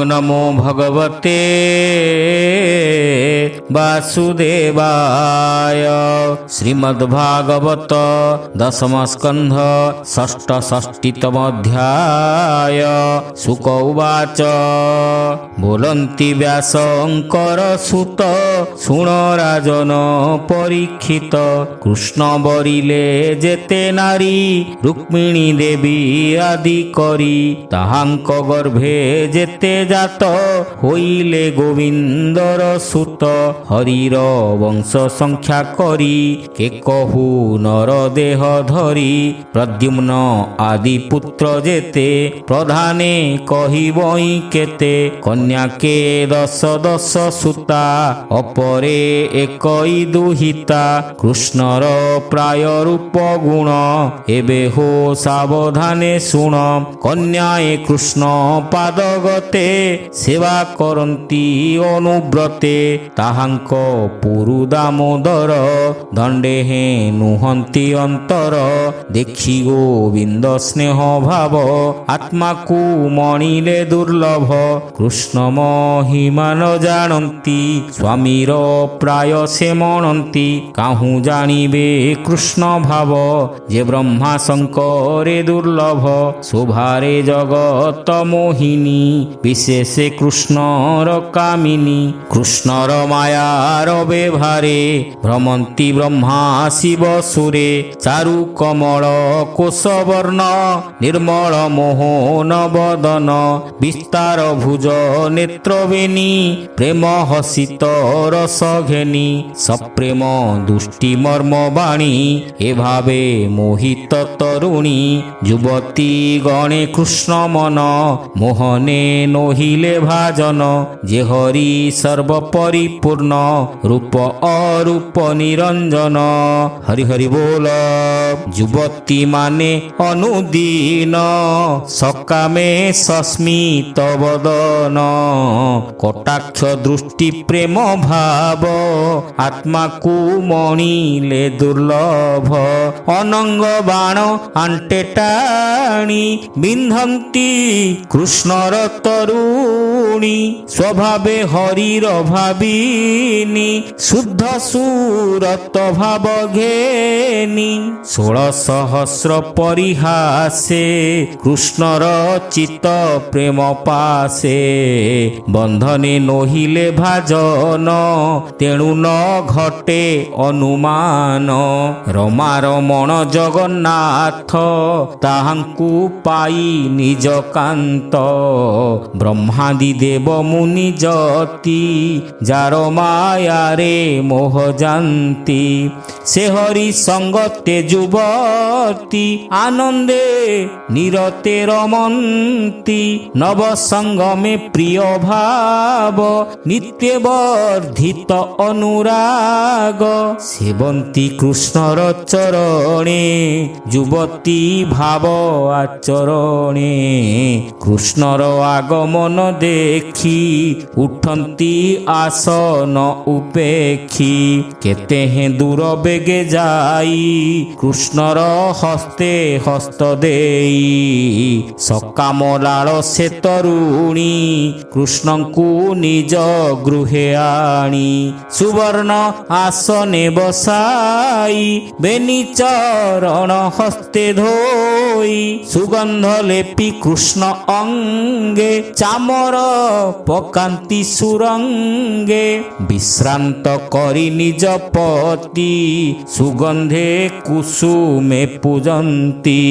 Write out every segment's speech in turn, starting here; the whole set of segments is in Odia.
नमो भगवते वासुदेवाय। श्रीमद्भागवत दशम स्कंध षष्ठषष्टितमोऽध्याय। शुक उवाच बोलन्ति व्यासंकर सुत शुण राजन परीक्षित। कृष्ण बरिले जेते नारी रुक्मिणी देवी आदि करी। ताहांक गर्भे जेते जात होइले गोविंदर सुत। हरिर वंश संख्या करी के कहु नर देह धरी। प्रद्युम्न आदि पुत्र जेते प्रधाने कहिबई केते। कन्या के दश दश सुता अपरे एकई दुहिता। कृष्णर प्राय रूप गुण एबे हो सावधाने शुण। कन्याए कृष्ण पादगते सेवा करन्ति अनुव्रते। ताहांक पुरु दामोदर दंडे हे नुहंती अंतर। देखि गोविंद स्नेह भाव आत्मा को मणिले दुर्लभ। कृष्ण महिमा न जानन्ति स्वामीर प्राय से मनन्ति। काहू जानिबे कृष्ण भाव जे ब्रह्मा शंकरे दुर्लभ। शोभारे जगत मोहिनी विशेषे कृष्णर कामिनी। कृष्णर मायार व्यवहारे भ्रमन्ति ब्रह्मा शिव सुरे। चारु कमल कोशवर्ण निर्मल मोहन बदन। विस्तार भुज नेत्रवेणी प्रेम हसित रस घेनी। सप्रेम दुष्टि मर्म बाणी ए भावे मोहित तरुणी। युवती गणे कृष्ण मन मोहने नोहिले भाजन। जे हरि सर्व परिपूर्ण रूप अरूप निरंजन। हरि हरि बोल। युवती माने अनुदीन सकामे सस्मित बदन। कटाक्ष दृष्टि प्रेम भाव आत्मा को मणिले दुर्लभ। अनंग बाण आंटे टाणी बिंधंती कृष्णर तरुणी। स्वभावे हरिर भाविनी शुद्ध सुरत भाव घेनी। 16 सहस्र परिहासे कृष्णर चित प्रेम पासे। बंधने नोहिले भाजन तेणु न घटे अनुमान। रमा रमण जगन्नाथ ताहांकु पाई निज कांत। ब्रह्मादि देव मुनि जति जार मायारे मोह जानती। से हरि संगते युवती आनंदे निरते रमंती। नव संगमे प्रिय भाव नित्य वर्धित अनुराग। सेवंती कृष्णर चरणे युवती भाव आचरणे। कृष्णर आगमन देखी उठंती आसन उपेक्षी। केते हैं दूर बेगे जाई कृष्णर हस्ते हस्त देई। सकाम लाल से तरुणी कृष्णଙ୍କୁ निज गृहे आनी। सुवर्ण आसने बसाई बेनी चरण हस्ते धोई। सुगंध लेपी कृष्ण अंगे चामर पकांति सुरंगे। विश्रांत करी निज पति सुगंधे कुसुमे पूजंती।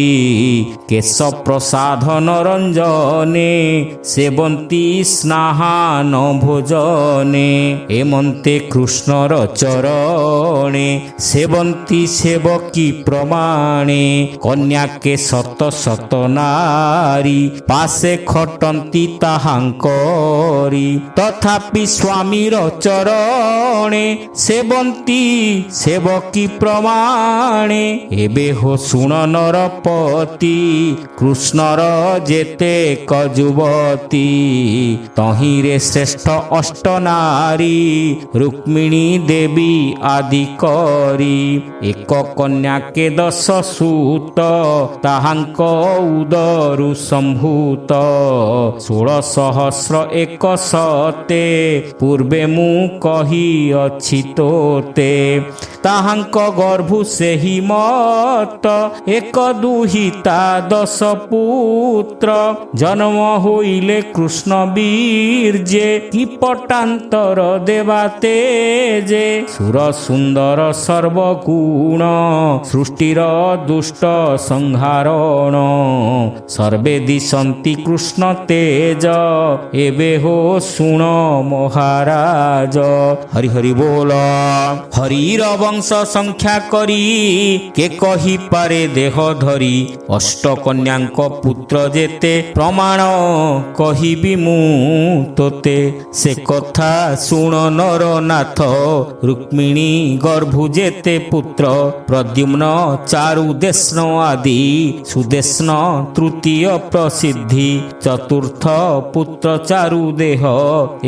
केश प्रसाधन रंजने सेवंती स्नाहान भोजने। एमंते कृष्णर चरणे सेवंती सेवकी प्रमाणे। कन्या के शत शत नारी पासे खटंती ताहांकरी। तथापि स्वामीर चरणे सेवंती सेवकी प्रमाणे। एबे हो शुण नरपति कृष्णर जेते युवती। तहिरे श्रेष्ठ अष्ट नारी रुक्मिणी देवी आदि करी। एक कन्या के 10 सूत ताहांक उदरु संभूत। 16 ସହସ୍ର ଏକ ସତେ ପୂର୍ବେ ମୁଁ କହିଅଛି ତୋତେ। ତାହାଙ୍କ ଗର୍ଭୁ ସେହି ମତ ଏକ ଦୁହିତା 10 ପୁତ୍ର। ଜନ୍ମ ହୋଇଲେ କୃଷ୍ଣ ବୀର୍ଯ୍ୟେ କି ପଟାନ୍ତର ଦେବା ତେଜେ। ସୁର ସୁନ୍ଦର ସର୍ବଗୁଣ ସୃଷ୍ଟିର ଦୁଷ୍ଟ ସଂହାରଣ। ସର୍ବେ ଦିଶନ୍ତି କୃଷ୍ଣ ତେଜ ଏବେ ହୋ ଶୁଣ ମହାରାଜ। ହରି ହରି ବୋଲ। ହରିର ବଂଶ ସଂଖ୍ୟା କରି କେ କହିପାରେ ଦେହ ଧରି। ଅଷ୍ଟକନ୍ୟାଙ୍କ ପୁତ୍ର ଯେତେ ପ୍ରମାଣ କହିବି ମୁଁ ତୋତେ। ସେ କଥା ଶୁଣ ନରନାଥ ରୁକ୍ମିଣୀ ଗର୍ଭୁ ଯେତେ ପୁତ୍ର। ପ୍ରଦ୍ୟୁମ୍ନ ଚାରୁ ଦେଷ୍ଣ ଆଦି ସୁଦେଷ୍ଣ ତୃତୀୟ ପ୍ରସିଦ୍ଧି। ଚତୁର୍ଥ ପୁତ୍ର ଚାରୁ ଦେହ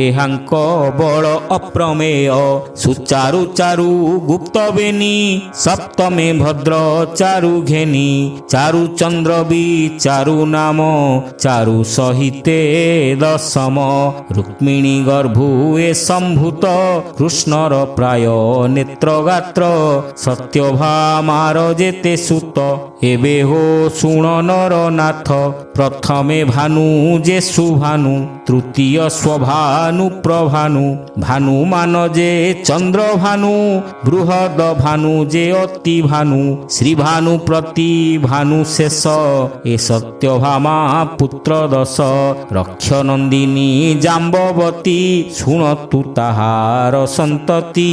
ଏହାଙ୍କ ବଳ ଅପ୍ରମେୟ। ସୁଚାରୁ ଚାରୁ ଗୁପ୍ତ ବେନି ସପ୍ତମେ ଭଦ୍ର ଚାରୁ ଘେନି। ଚାରୁ ଚନ୍ଦ୍ର ବି ଚାରୁ ନାମ ଚାରୁ ସହିତେ ଦଶମ। ରୁକ୍ମିଣୀ ଗର୍ଭୁ ଏ ସମ୍ଭୂତ କୃଷ୍ଣର ପ୍ରାୟ ନେତ୍ରଗାତ୍ର। ସତ୍ୟଭାମାର ଯେତେ ସୁତ ଏବେ ହୋ ଶୁଣ ନରନାଥ। ପ୍ରଥମେ ଭାନୁ ଯେ ସୁଭାନୁ ତୃତୀୟ ସ୍ୱଭାନୁ ପ୍ରଭାନୁ। ଭାନୁମାନ ଯେ ଚନ୍ଦ୍ରଭାନୁ ବୃହଦ ଭାନୁ ଯେ ଅତି ଭାନୁ। ଶ୍ରୀଭାନୁ ପ୍ରତି ଭାନୁ ଶେଷ ଏ ସତ୍ୟଭାମା ପୁତ୍ର 10। ରକ୍ଷନନ୍ଦିନୀ ଜାମ୍ବବତୀ ଶୁଣତୁ ତାହାର ସନ୍ତତି।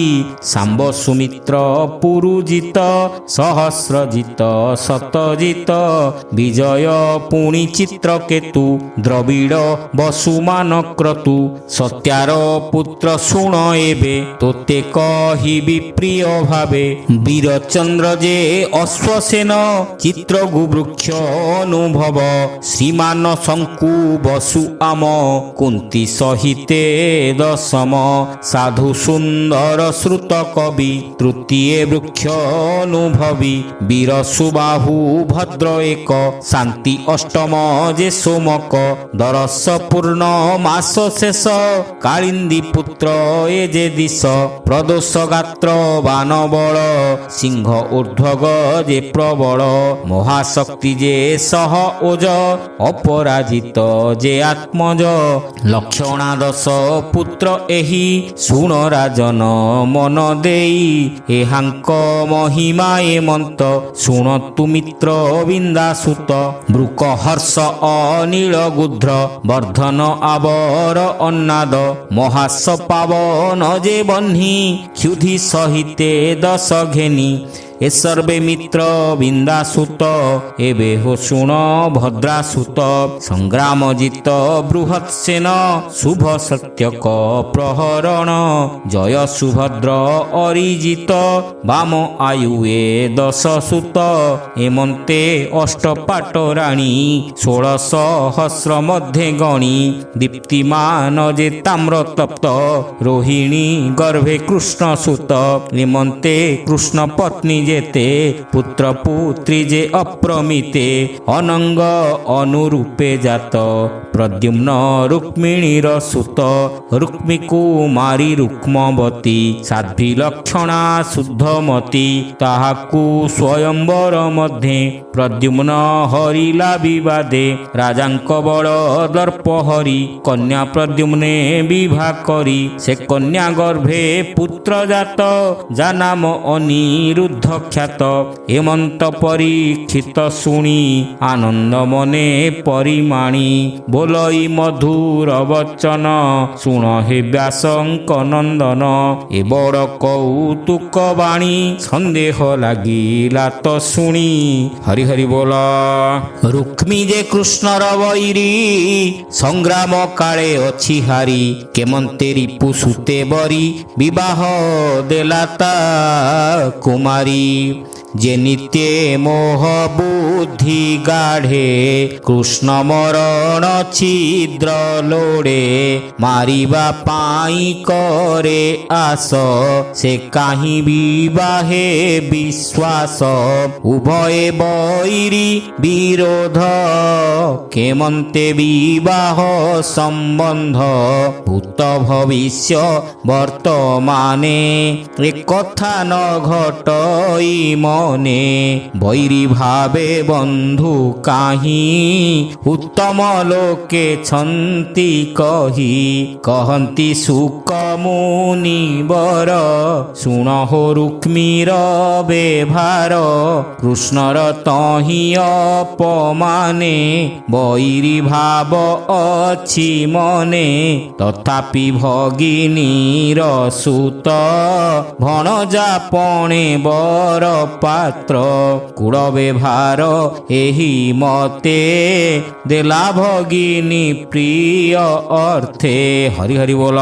ଶାମ୍ବ ସୁମିତ୍ର ପୁରୁଜିତ ସହସ୍ରଜିତ ଶତଜିତ। ବିଜୟ ପୁଣି ଚିତ୍ରକେତୁ ଦ୍ରବିଡ଼ ବସୁମାନ କ୍ରତୁ। ସତ୍ୟାର ପୁତ୍ର ଶୁଣ ଏବେ ତୋତେ କହିବି ପ୍ରିୟ ଭାବେ। ବୀରଚନ୍ଦ୍ର ଯେ ଅଶ୍ୱସେନ ଚିତ୍ରଗୁ ବୃକ୍ଷ ଅନୁଭବ। ଶ୍ରୀମାନ ଶଙ୍କୁ ବସୁ ଆମ କୁନ୍ତି ସହିତେ ଦଶମ। ସାଧୁ ସୁନ୍ଦର ଶ୍ରୁତ କବି ତୃତୀୟ ବୃକ୍ଷ ଅନୁଭବୀ। ବୀର ସୁବାହୁ ଭଦ୍ର ଏକ ଶାନ୍ତି ଅଷ୍ଟମ ଯେ ସୋମକ। ଦରସ ପୂର୍ଣ୍ଣ ମାସ ଶେଷ କାଳିନ୍ଦୀ ପୁତ୍ର ଏ ଯେ ଦିଶ। ପ୍ରଦୋଷ ଗାତ୍ର ବାନ ବଳ ସିଂହ ଊର୍ଧ୍ୱଗ ଯେ ପ୍ରବଳ। ମହାଶକ୍ତି ଯେ ସହ ଓଜ ଅପରାଜିତ ଯେ ଆତ୍ମଜ। ଲକ୍ଷଣା 10 ପୁତ୍ର ଏହି ଶୁଣ ରାଜନ ମନ ଦେଇ। ଏହାଙ୍କ ମହିମା ଏମନ୍ତ ଶୁଣତୁ ମିତ୍ର ବିନ୍ଦାସୁତ। ବୃକ ହର୍ଷ ଅନିଳ ଗୁଧ୍ର ବର୍ଦ୍ଧନ ଆବର ଅନ୍ନାଦ। ମହାସ ପାବନ ଯେ ବହ୍ନି କ୍ଷୁଧି ସହିତେ 10 ଘେନି। ଏ ସର୍ବେ ମିତ୍ର ବିନ୍ଦାସୁତ ଏବେ ହୋ ଶୁଣ ଭଦ୍ରାସୁତ। ସଂଗ୍ରାମ ଜିତ ବୃହତ୍ସେନ ଶୁଭ ସତ୍ୟକ ପ୍ରହରଣ। ଜୟ ସୁଭଦ୍ର ଅରିଜିତ ବାମ ଆୟୁ ଏ 10 ସୁତ। ଏମନ୍ତେ ଅଷ୍ଟପାଟ ରାଣୀ 16 ସହସ୍ର ମଧ୍ୟେ ଗଣି। ଦୀପ୍ତିମାନ ଯେ ତାମ୍ର ତପ୍ତ ରୋହିଣୀ ଗର୍ଭେ କୃଷ୍ଣ ସୁତ। ଏମନ୍ତେ କୃଷ୍ଣ ପତ୍ନୀ ଯେତେ ପୁତ୍ର ପୁତ୍ରୀ ଯେ ଅପ୍ରମିତେ। ଅନଙ୍ଗ ଅନୁରୂପେ ଜାତ ପ୍ରଦ୍ୟୁମ୍ନ ରୁକ୍ମିଣୀର ସୁତ। ରୁକ୍ମୀ କୁମାରୀ ରୁକ୍ମବତୀ ସାଧ୍ୱୀ ଲକ୍ଷଣା ଶୁଦ୍ଧମତୀ। ତାହାକୁ ସ୍ୱୟଂବର ମଧ୍ୟେ ପ୍ରଦ୍ୟୁମ୍ନ ହରିଲା ବିବାଦେ। ରାଜାଙ୍କ ବଳ ଦର୍ପ ହରି କନ୍ୟା ପ୍ରଦ୍ୟୁମ୍ନେ ବିଭା କରି। ସେ କନ୍ୟା ଗର୍ଭେ ପୁତ୍ର ଜାତ ଯା ନାମ ଅନିରୁଦ୍ଧ ଖ୍ୟାତ। ହେମନ୍ତ ପରୀକ୍ଷିତ ଶୁଣି ଆନନ୍ଦ ମନେ ପରିମାଣି। ବୋଲଇ ମଧୁର ବଚନ ଶୁଣ ହେ ବ୍ୟାସଙ୍କ ନନ୍ଦନ। ଏ ବଡ଼ କୌତୁକ ବାଣୀ ସନ୍ଦେହ ଲାଗିଲା ତ ଶୁଣି। ହରି ହରି ବୋଲ। ରୁକ୍ମୀ ଯେ କୃଷ୍ଣର ବୈରୀ ସଂଗ୍ରାମ କାଳେ ଅଛି ହାରି। କେମନ୍ତେ ରିପୁ ସୁତେ ବରି ବିବାହ ଦେଲା ତା କୁମାରୀ। যে নিত্যে মোহ বুদ্ধি গাঢ়ে কৃষ্ণ মরণ ছিদ্র লোড়ে মারিবা পাই করে আস সে কাহি বিবাহে বিশ্বাস উভয়ে বৈরি বিরোধ কেমন্তে বিবাহ সম্বন্ধ ভূত ভবিষ্য বর্তমানে একথা ন ঘটই মনে বৈরি ভাবে বন্ধু কাহি উত্তম লোকে ছন্তি কহি কহନ୍ତି সুক মুনিবর শুণ ରୁକ୍ମୀର ବ୍ୟବହାର କୃଷ୍ଣର ତହିଁ ଅପମାନେ ବୈରୀ ଭାବ ଅଛି ମନେ ତଥାପି ଭଗିନୀର ସୁତ ଭଣଜା ପଣେ ବର ପାତ୍ର କୁଳ ବ୍ୟବହାର ଏହି ମତେ ଦେଲା ଭଗିନୀ ପ୍ରିୟ ଅର୍ଥେ। ହରି ହରି ବୋଲ।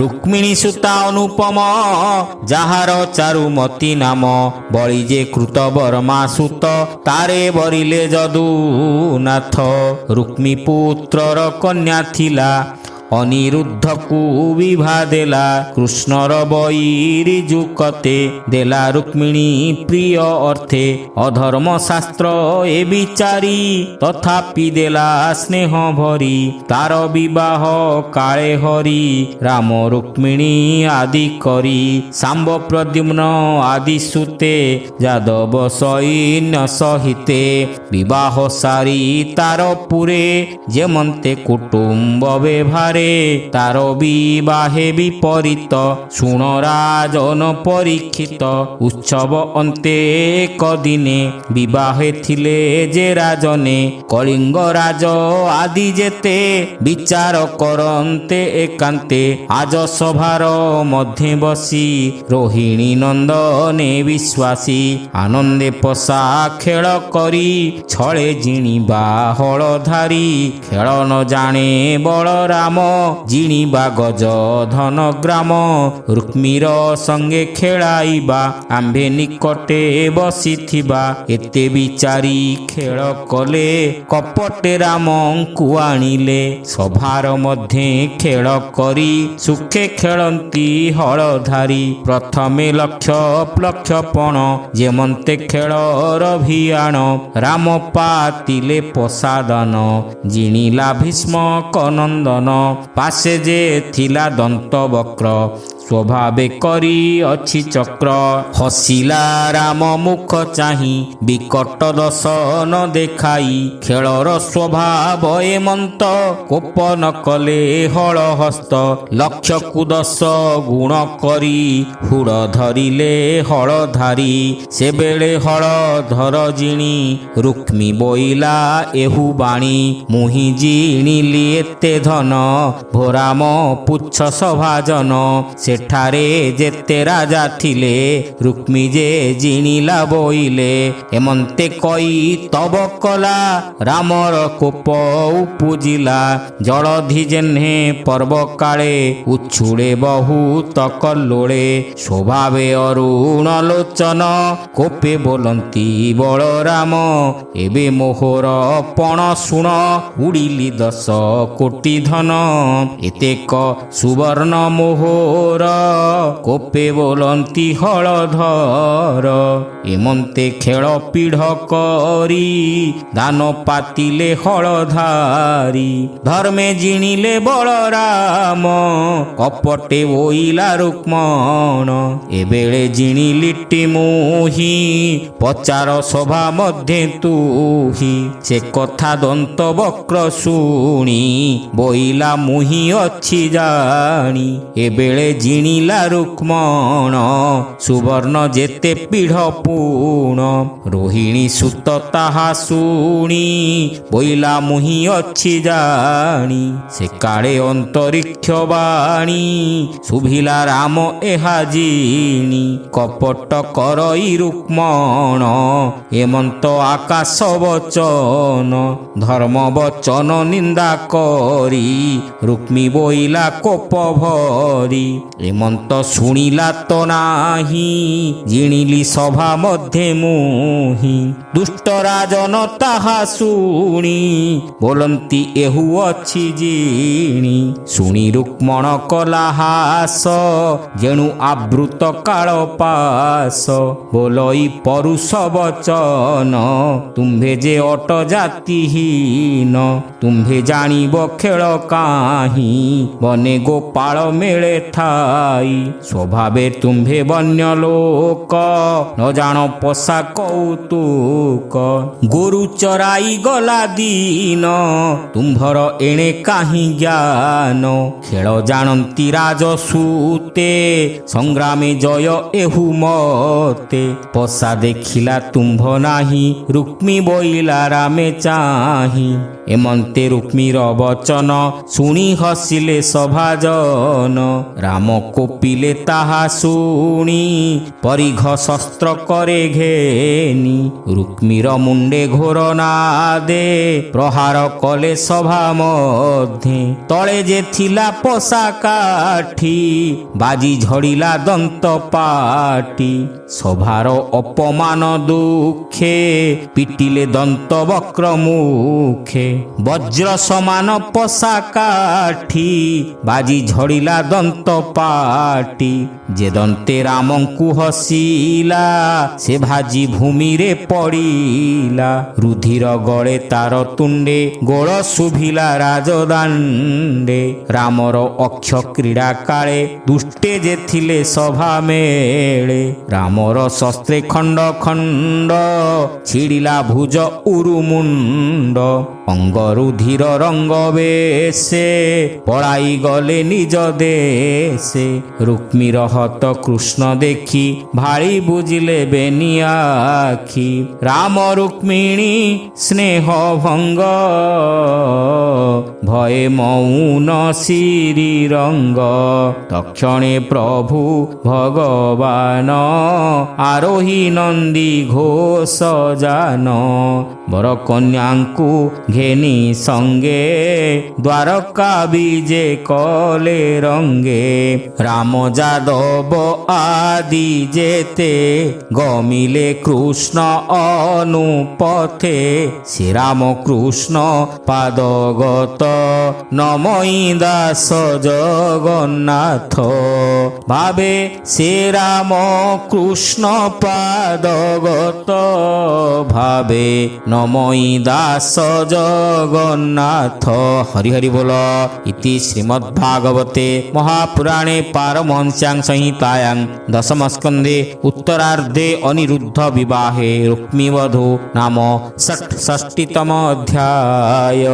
ରୁକ୍ମିଣୀ ସୁତା ଅନୁପମ ଯାହାର ଚାରୁମତି ନାମ ବଳି ଯେ କୃତ ବର୍ମା ସୁତ ତାରେ ବରିଲେ ଯଦୁନାଥ। ରୁକ୍ମୀ ପୁତ୍ରର କନ୍ୟା ଥିଲା ଅନିରୁଦ୍ଧକୁ ବିଭା ଦେଲା କୃଷ୍ଣର ବୈରୀ ଯୁକତେ ଦେଲା ରୁକ୍ମିଣୀ ପ୍ରିୟ ଅର୍ଥେ ଅଧର୍ମ ଶାସ୍ତ୍ର ଏ ବିଚାରି ତଥାପି ଦେଲା ସ୍ନେହ ଭରି ତାର ବିବାହ କାଳେ ହରି ରାମ ରୁକ୍ମିଣୀ ଆଦି କରି ଶାମ୍ବ ପ୍ରଦ୍ୟୁମ୍ନ ଆଦି ସୁତେ ଯାଦବ ସୈନ୍ୟ ସହିତେ ବିବାହ ସାରି ତାର ପୁରେ ଯେମନ୍ତେ କୁଟୁମ୍ବ ବ୍ୟବହାରେ ତାର ବିବାহে ବିପରୀତ ଶୁଣ ରାଜନ ପରୀକ୍ଷିତ ଉତ୍ସବ ଅନ୍ତେ ଏକ ଦିନେ ବିବାହେ ଥିଲେ ଯେ ରାଜନେ କଳିଙ୍ଗ ରାଜ ଆଦି ଯେତେ ବିଚାର କରନ୍ତେ ଏକାନ୍ତେ ଆଜ ସଭାର ମଧ୍ୟେ ବସି ରୋହିଣୀ ନନ୍ଦନେ ବିଶ୍ୱାସୀ ଆନନ୍ଦେ ପଶା ଖେଳ କରି ଛଳେ ଜିଣିବା ହଳଧାରୀ ଖେଳ ନ ଜାଣେ ବଳରାମ ଜିଣିବା ଗଜ ଧନ ଗ୍ରାମ ରୁକ୍ମୀର ସଙ୍ଗେ ଖେଳାଇବା ଆମ୍ଭେ ନିକଟେ ବସିଥିବା ଏତେ ବିଚାରି ଖେଳ କଲେ କପଟେ ରାମଙ୍କୁ ଆଣିଲେ ସଭାର ମଧ୍ୟେ ଖେଳ କରି ସୁଖେ ଖେଳନ୍ତି ହଳଧାରୀ ପ୍ରଥମେ ଲକ୍ଷ ପ୍ଲକ୍ଷ ପଣ ଯେମନ୍ତେ ଖେଳର ଭିଆଣ ରାମ ପାତିଲେ ପଶାଦନ ଜିଣିଲା ଭୀଷ୍ମ କନନ୍ଦନ ପାଶେ ଯେ ଥିଲା ଦନ୍ତ ବକ୍ର ସ୍ୱଭାବେ କରି ଅଛି ଚକ୍ର ହସିଲା ରାମ ମୁଖ ଚାହିଁ ବିକଟ ଦର୍ଶନ ଦେଖାଇ ଖେଳର ସ୍ୱଭାବ ଏମନ୍ତ କୋପ ନ କଲେ ହଳ ହସ୍ତ ଲକ୍ଷ୍ୟକୁ 10 ଗୁଣ କରି ହୁଡ଼ ଧରିଲେ ହଳଧାରୀ ସେବେଳେ ହଳଧର ଜିଣି ରୁକ୍ମୀ ବୋଇଲା ଏହୁ ବାଣୀ ମୁହିଁ ଜିଣିଲି ଏତେ ଧନ ଭୋରାମ ପୁଚ୍ଛ ସଭାଜନ ସେଠାରେ ଯେତେ ରାଜା ଥିଲେ ରୁକ୍ମୀ ଯେ ଜିଣିଲା ବୋଇଲେ ଏମନ୍ତେ କଇ ତବ କଲା ରାମର କୋପ ଉପୁଜିଲା ଜଳଧି ଯେହ୍ନେ ପର୍ବ କାଳେ ଉଛୁଳେ ବହୁତ କଲ୍ଲୋଳେ ସ୍ୱଭାବେ ଅରୁଣ ଲୋଚନ କୋପେ ବୋଲନ୍ତି ବଳରାମ ଏବେ ମୋହର ପଣ ଶୁଣ ଉଡ଼ିଲି 10 କୋଟି ଧନ ଏତେକ ସୁବର୍ଣ୍ଣ ମୋହର କୋପେ ବୋଲନ୍ତି ହଳଧର ଏମନ୍ତେ ଖେଳ ପିଢ଼ କରି ଦାନ ପାତିଲେ ହଳଧାରୀ ଧର୍ମେ ଜିଣିଲେ ବଳରାମ କପଟେ ବୋଇଲା ରୁକ୍ମଣ ଏବେଳେ ଜିଣିଲିଟି ମୁହିଁ ପଚାର ସଭା ମଧ୍ୟେ ତୁହି ସେ କଥା ଦନ୍ତ ବକ୍ର ଶୁଣି ବୋଇଲା ମୁହିଁ ଅଛି ଜାଣି ଏବେଳେ ଜିଣିଲା ରୁକ୍ମଣ ସୁବର୍ଣ୍ଣ ଯେତେ ପିଢ଼ ପୁଣ ରୋହିଣୀ ସୁତ ତାହା ଶୁଣି ବୋଇଲା ମୁହିଁ ଅଛି ଜାଣି ସେ କାଳେ ଅନ୍ତରିକ୍ଷ ବାଣୀ ଶୁଭିଲା ରାମ ଏହା ଜିଣି କପଟ କରଇ ରୁକ୍ମଣ ଏମନ୍ତ ଆକାଶ ବଚନ ଧର୍ମ ବଚନ ନିନ୍ଦା କରି ରୁକ୍ମୀ ବୋଇଲା କୋପ ଭରି ହେମନ୍ତ ଶୁଣିଲା ତ ନାହିଁ, ଜିଣିଲି ସଭା ମଧ୍ୟେ ମୁହିଁ। ଦୁଷ୍ଟ ରାଜନ ତାହା ଶୁଣି, ବୋଲନ୍ତି ଏହୁ ଅଛି ଜିଣି। ଶୁଣି ରୁକ୍ମଣ କଲା ହାସ, ଯେଣୁ ଆବୃତ କାଳ ପାଶ। ବୋଲଇ ପରୁଷ ବଚନ, ତୁମ୍ଭେ ଯେ ଅଟ ଜାତିହୀନ। ତୁମ୍ଭେ ଜାଣିବ ଖେଳ କାହିଁ, ବନେ ଗୋପାଳ ମେଳେ ଥାଇ। ସ୍ୱଭାବେ ତୁମ୍ଭେ ବନ୍ୟ ଲୋକ, ନ ଜାଣ ପୋଷା କୌତୁକ। ଗୋରୁ ଚରାଇ ଗଲା ଦିନ, ତୁମ୍ଭର ଏଣେ କାହିଁ ଜ୍ଞାନ। ଖେଳ ଜାଣନ୍ତି ରାଜସୂତେ, ସଂଗ୍ରାମେ ଜୟ ଏହୁ ମତେ। ପୋଷା ଦେଖିଲା ତୁମ୍ଭ ନାହିଁ, ରୁକ୍ମୀ ବୋଇଲା ରାମେ ଚାହିଁ। ଏମନ୍ତେ ରୁକ୍ମୀର ବଚନ, ଶୁଣି ହସିଲେ ସଭାଜନ। ରାମ କୋପିଲେ ତାହା ଶୁଣି, ପରିଘ ଶସ୍ତ୍ର କରେ ଘେନି। ରୁକ୍ମୀର ମୁଣ୍ଡେ ଘୋର ନାଦେ, ପ୍ରହାର କଲେ ସଭା ମଧ୍ୟେ। ତଳେ ଯେ ଥିଲା ପୋଷା କାଠି, ବାଜି ଝଡ଼ିଲା ଦନ୍ତ ପାଟି। ସଭାର ଅପମାନ ଦୁଃଖେ, ପିଟିଲେ ଦନ୍ତ ବକ୍ର ମୁଖେ। ବଜ୍ର ସମାନ ପୋଷା କାଠି, ବାଜି ଝଡ଼ିଲା ଦନ୍ତ ପାଟି। ଯେ ଦନ୍ତେ ରାମଙ୍କୁ ହସିଲା, ସେ ଭାଜି ଭୂମିରେ ପଡ଼ିଲା। ରୁଧିର ଗଳେ ତାର ତୁଣ୍ଡେ, ଗୋଳ ଶୁଭିଲା ରାଜଦାଣ୍ଡେ। ରାମର ଅକ୍ଷ କ୍ରୀଡ଼ା କାଳେ, ଦୁଷ୍ଟେ ଯେ ଥିଲେ ସଭା ମେଳେ। ରାମର ଶସ୍ତ୍ରେ ଖଣ୍ଡ ଖଣ୍ଡ, ଛିଡ଼ିଲା ଭୁଜ ଉରୁମୁଣ୍ଡ। ଅଙ୍ଗରୁଧିର ରଙ୍ଗ ବେଶେ, ପଳାଇ ଗଲେ ନିଜ ଦେଶେ। ରୁକ୍ମୀର ହତ କୃଷ୍ଣ ଦେଖି, ଭାଳି ବୁଝିଲେ ବେନି ଆଖି। ରାମ ରୁକ୍ମିଣୀ ସ୍ନେହ ଭଙ୍ଗ, ଭଏ ମୌନ ଶ୍ରୀରଙ୍ଗ। ତକ୍ଷଣେ ପ୍ରଭୁ ଭଗବାନ, ଆରୋହୀ ନନ୍ଦୀ ଘୋଷ ଯାନ। ବର କନ୍ୟାଙ୍କୁ ଘେନି ସଙ୍ଗେ, ଦ୍ୱାରକା ବିଜେ କଲେ ରଙ୍ଗେ। ରାମ ଯାଦବ ଆଦି ଯେତେ, ଗମିଲେ କୃଷ୍ଣ ଅନୁପଥେ। ଶ୍ରୀରାମ କୃଷ୍ଣ ପାଦଗତ, ନମଇ ଦାସ ଜଗନ୍ନାଥ। ଭାବେ ସେ ରାମ କୃଷ୍ଣ ପାଦଗତ, ଭାବେ ନମଇ ଦାସ ଜଗନ୍ନାଥ। ହରି ହରି ବୋଲ। ଇତି ଶ୍ରୀମଦ୍ଭାଗବତେ ମହାପୁରାଣେ ପାରମହଂସ୍ୟାଂ ସଂହିତାୟାଂ ଦଶମସ୍କନ୍ଧେ ଉତ୍ତରାର୍ଦ୍ଧେ ଅନିରୁଦ୍ଧ ବିବାহে ରୁକ୍ମୀବଧୂ ନାମ ଷଷ୍ଠୀତମ ଅଧ୍ୟାୟ।